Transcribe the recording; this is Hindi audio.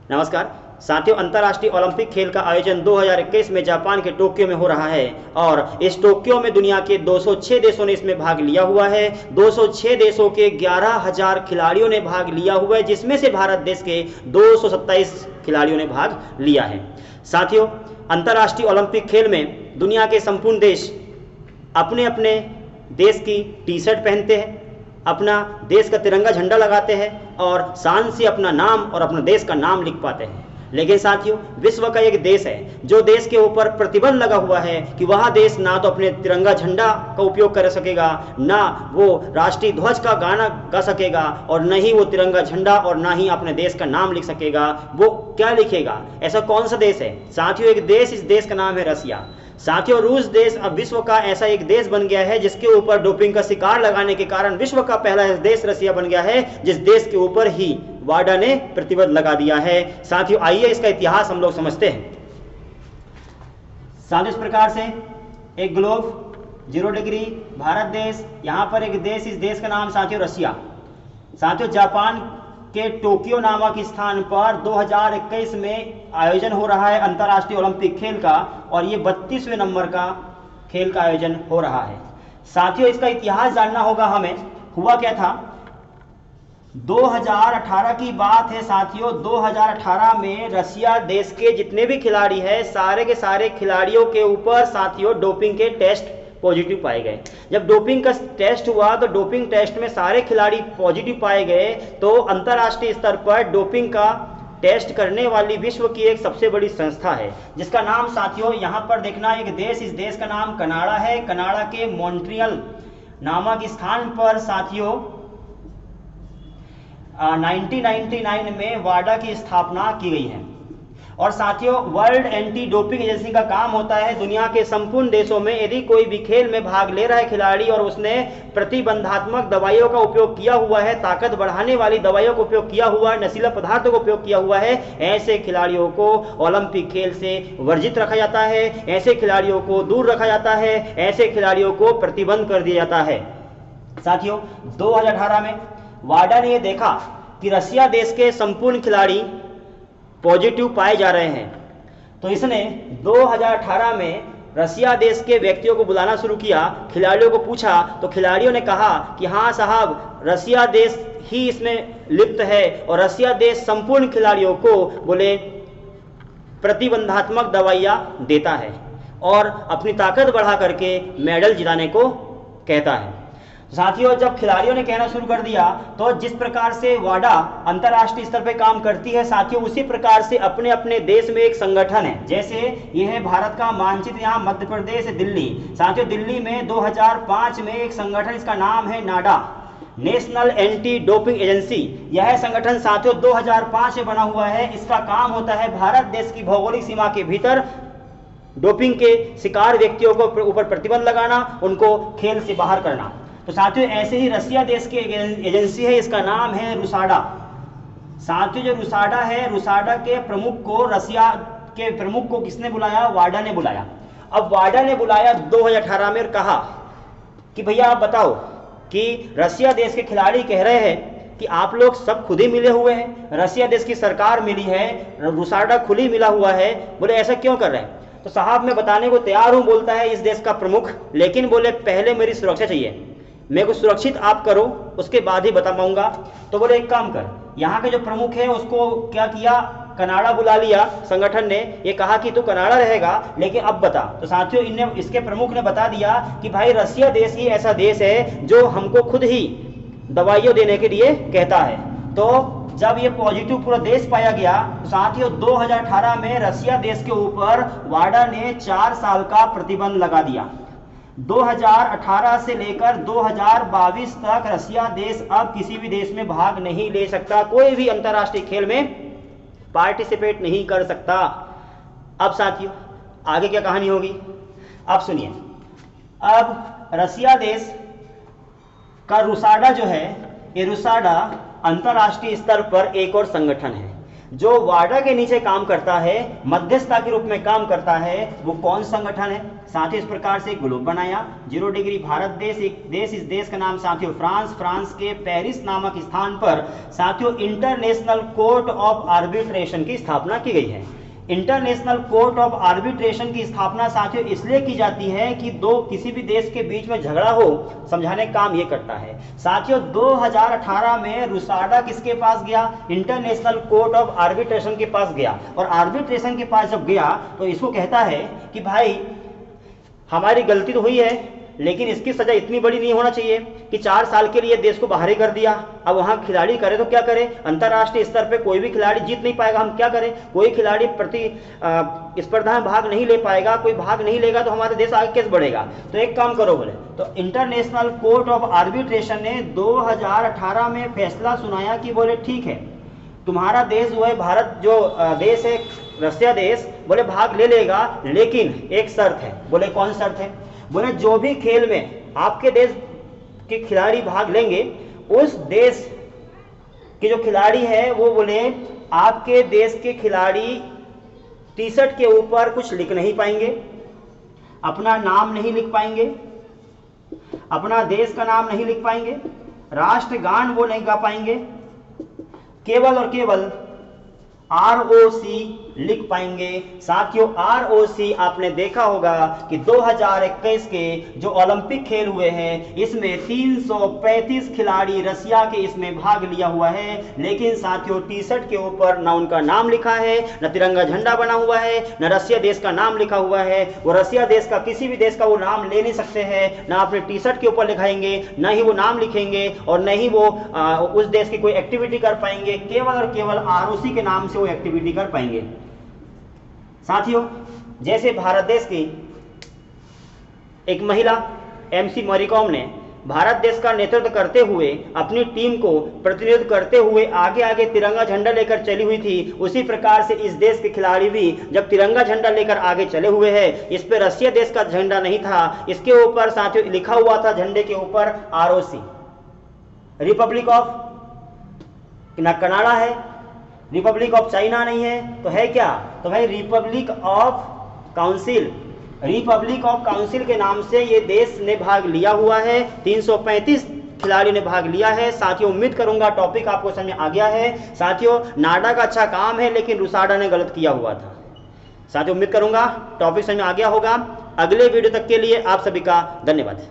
नमस्कार साथियों, अंतर्राष्ट्रीय ओलंपिक खेल का आयोजन 2021 में जापान के टोक्यो में हो रहा है और इस टोक्यो में दुनिया के 206 देशों ने इसमें भाग लिया हुआ है। 206 देशों के 11,000 खिलाड़ियों ने भाग लिया हुआ है, जिसमें से भारत देश के 227 खिलाड़ियों ने भाग लिया है। साथियों, अंतर्राष्ट्रीय ओलंपिक खेल में दुनिया के संपूर्ण देश अपने अपने देश की टी शर्ट पहनते हैं, अपना देश का तिरंगा झंडा लगाते हैं और शान से अपना नाम और अपने देश का नाम लिख पाते हैं। लेकिन साथियों, विश्व का एक देश है जो देश के ऊपर प्रतिबंध लगा हुआ है कि वह देश ना तो अपने तिरंगा झंडा का उपयोग कर सकेगा, ना वो राष्ट्रीय ध्वज का गाना गा सकेगा और न ही वो तिरंगा झंडा और ना ही अपने देश का नाम लिख सकेगा। वो क्या लिखेगा? ऐसा कौन सा देश है? साथियों, एक देश, इस देश का नाम है रसिया। साथियों, रूस देश अब विश्व का ऐसा एक देश बन गया है जिसके ऊपर डोपिंग का शिकार लगाने के कारण विश्व का पहला देश रसिया बन गया है, जिस देश के ऊपर ही वाडा ने प्रतिबंध लगा दिया है। साथियों, आइए इसका इतिहास हम लोग समझते हैं। साथियों, इस प्रकार से एक ग्लोब, 0 डिग्री, भारत देश, यहाँ पर एक देश, इस देश का नाम साथियों रसिया। साथियों, जापान के टोक्यो नामक स्थान पर 2021 में आयोजन हो रहा है अंतर्राष्ट्रीय ओलंपिक खेल का, और ये 32वें नंबर का खेल का आयोजन हो रहा है। साथियों, इसका इतिहास जानना होगा हमें। हुआ क्या था? 2018 की बात है साथियों। 2018 में रसिया देश के जितने भी खिलाड़ी हैं, सारे के सारे खिलाड़ियों के ऊपर साथियों डोपिंग के टेस्ट पॉजिटिव पाए गए। जब डोपिंग का टेस्ट हुआ तो डोपिंग टेस्ट में सारे खिलाड़ी पॉजिटिव पाए गए। तो अंतर्राष्ट्रीय स्तर पर डोपिंग का टेस्ट करने वाली विश्व की एक सबसे बड़ी संस्था है, जिसका नाम साथियों यहाँ पर देखना, एक देश, इस देश का नाम कनाडा है। कनाडा के मॉन्ट्रियल नामक स्थान पर साथियों 1999 में वाडा की स्थापना की गई है। और साथियों, वर्ल्ड एंटी डोपिंग एजेंसी का काम होता है दुनिया के संपूर्ण देशों में यदि कोई भी खेल में भाग ले रहा है खिलाड़ी और उसने प्रतिबंधात्मक दवाइयों का उपयोग किया हुआ है, ताकत बढ़ाने वाली दवाइयों का उपयोग किया हुआ है, नशीला पदार्थों का उपयोग किया हुआ है, ऐसे खिलाड़ियों को ओलंपिक खेल से वर्जित रखा जाता है, ऐसे खिलाड़ियों को दूर रखा जाता है, ऐसे खिलाड़ियों को प्रतिबंध कर दिया जाता है। साथियों, 2018 में वाडा ने यह देखा कि रसिया देश के संपूर्ण खिलाड़ी पॉजिटिव पाए जा रहे हैं, तो इसने 2018 में रसिया देश के व्यक्तियों को बुलाना शुरू किया, खिलाड़ियों को पूछा, तो खिलाड़ियों ने कहा कि हाँ साहब, रसिया देश ही इसमें लिप्त है और रसिया देश संपूर्ण खिलाड़ियों को बोले प्रतिबंधात्मक दवाइयाँ देता है और अपनी ताकत बढ़ा करके मेडल जिताने को कहता है। साथियों, जब खिलाड़ियों ने कहना शुरू कर दिया तो जिस प्रकार से वाडा अंतर्राष्ट्रीय स्तर पर काम करती है साथियों, उसी प्रकार से अपने अपने देश में एक संगठन है। जैसे यह है भारत का मानचित्र, यहाँ मध्य प्रदेश, दिल्ली। साथियों, दिल्ली में 2005 में एक संगठन, इसका नाम है नाडा, नेशनल एंटी डोपिंग एजेंसी। यह संगठन साथियों 2005 में बना हुआ है। इसका काम होता है भारत देश की भौगोलिक सीमा के भीतर डोपिंग के शिकार व्यक्तियों को ऊपर प्रतिबंध लगाना, उनको खेल से बाहर करना। तो साथियों, ऐसे ही रसिया देश की एजेंसी है, इसका नाम है रुसाडा। साथियों, जो रुसाडा है, रुसाडा के प्रमुख को, रसिया के प्रमुख को किसने बुलाया? वाडा ने बुलाया। अब वाडा ने बुलाया 2018 में और कहा कि भैया आप बताओ कि रसिया देश के खिलाड़ी कह रहे हैं कि आप लोग सब खुद ही मिले हुए हैं, रसिया देश की सरकार मिली है, रुसाडा खुद ही मिला हुआ है, बोले ऐसा क्यों कर रहे हैं? तो साहब मैं बताने को तैयार हूं, बोलता है इस देश का प्रमुख, लेकिन बोले पहले मेरी सुरक्षा चाहिए, मेरे को सुरक्षित आप करो, उसके बाद ही बता पाऊंगा। तो बोले एक काम कर, यहाँ के जो प्रमुख है उसको क्या किया, कनाडा बुला लिया संगठन ने, ये कहा कि तू कनाडा रहेगा लेकिन अब बता। तो साथियों, इन्हें इसके प्रमुख ने बता दिया कि भाई रसिया देश ही ऐसा देश है जो हमको खुद ही दवाइयों देने के लिए कहता है। तो जब ये पॉजिटिव पूरा देश पाया गया, तो साथियों 2018 में रसिया देश के ऊपर वाडा ने 4 साल का प्रतिबंध लगा दिया। 2018 से लेकर 2022 तक रसिया देश अब किसी भी देश में भाग नहीं ले सकता, कोई भी अंतर्राष्ट्रीय खेल में पार्टिसिपेट नहीं कर सकता। अब साथियों आगे क्या कहानी होगी, अब सुनिए। अब रसिया देश का रुसाडा जो है, ये रुसाडा अंतर्राष्ट्रीय स्तर पर एक और संगठन है। जो वाडा के नीचे काम करता है, मध्यस्थता के रूप में काम करता है, वो कौन संगठन है? साथियों, इस प्रकार से एक ग्लोब बनाया। 0 डिग्री भारत देश, एक देश, इस देश का नाम साथियों फ्रांस, फ्रांस के पेरिस नामक स्थान पर साथियों इंटरनेशनल कोर्ट ऑफ आर्बिट्रेशन की स्थापना की गई है। इंटरनेशनल कोर्ट ऑफ आर्बिट्रेशन की स्थापना साथियों इसलिए की जाती है कि किसी भी देश के बीच में झगड़ा हो, समझाने का काम ये करता है। साथियों 2018 में रुसाडा किसके पास गया? इंटरनेशनल कोर्ट ऑफ आर्बिट्रेशन के पास गया, और आर्बिट्रेशन के पास जब गया तो इसको कहता है कि भाई हमारी गलती तो हुई है, लेकिन इसकी सजा इतनी बड़ी नहीं होना चाहिए कि 4 साल के लिए देश को बाहर ही कर दिया। अब वहां खिलाड़ी करे तो क्या करे? अंतरराष्ट्रीय स्तर पे कोई भी खिलाड़ी जीत नहीं पाएगा, हम क्या करें? कोई खिलाड़ी स्पर्धा में भाग नहीं ले पाएगा, कोई भाग नहीं लेगा तो हमारा देश आगे कैसे बढ़ेगा? तो एक काम करो बोले, तो इंटरनेशनल कोर्ट ऑफ आर्बिट्रेशन ने 2018 में फैसला सुनाया कि बोले ठीक है, तुम्हारा देश जो है, भारत जो देश है, रसिया देश, बोले भाग ले लेगा, लेकिन एक शर्त है। बोले कौन शर्त है? बोले जो भी खेल में आपके देश के खिलाड़ी भाग लेंगे, उस देश के जो खिलाड़ी है वो बोले आपके देश के खिलाड़ी टी-शर्ट के ऊपर कुछ लिख नहीं पाएंगे, अपना नाम नहीं लिख पाएंगे, अपना देश का नाम नहीं लिख पाएंगे, राष्ट्रगान वो नहीं गा पाएंगे, केवल और केवल ROC लिख पाएंगे। साथियों ROC आपने देखा होगा कि 2021 के जो ओलंपिक खेल हुए हैं, इसमें 335 खिलाड़ी रसिया के इसमें भाग लिया हुआ है, लेकिन साथियों टी-शर्ट के ऊपर ना उनका नाम लिखा है, न तिरंगा झंडा बना हुआ है, न रसिया देश का नाम लिखा हुआ है। वो रसिया देश का, किसी भी देश का वो नाम ले नहीं सकते हैं, ना अपने टी-शर्ट के ऊपर लिखाएंगे, न ही वो नाम लिखेंगे, और न ही वो उस देश की कोई एक्टिविटी कर पाएंगे। केवल और केवल ROC के नाम से वो एक्टिविटी कर पाएंगे। साथियों जैसे भारत देश की एक महिला MC मैरीकॉम ने भारत देश का नेतृत्व करते हुए अपनी टीम को प्रतिनिधित्व करते हुए आगे आगे तिरंगा झंडा लेकर चली हुई थी, उसी प्रकार से इस देश के खिलाड़ी भी जब तिरंगा झंडा लेकर आगे चले हुए हैं, इस पे रसिया देश का झंडा नहीं था, इसके ऊपर साथियों लिखा हुआ था झंडे के ऊपर ROC, रिपब्लिक ऑफ, ना कनाडा है, रिपब्लिक ऑफ चाइना नहीं है, तो है क्या? तो भाई Republic of council, Republic of council के नाम से ये देश ने भाग लिया हुआ है। 335 खिलाड़ी ने भाग लिया है। साथियों उम्मीद करूंगा टॉपिक आपको समझ में आ गया है। साथियों नाडा का अच्छा काम है, लेकिन रुसाडा ने गलत किया हुआ था। साथियों उम्मीद करूंगा टॉपिक समझ में आ गया होगा। अगले वीडियो तक के लिए आप सभी का धन्यवाद।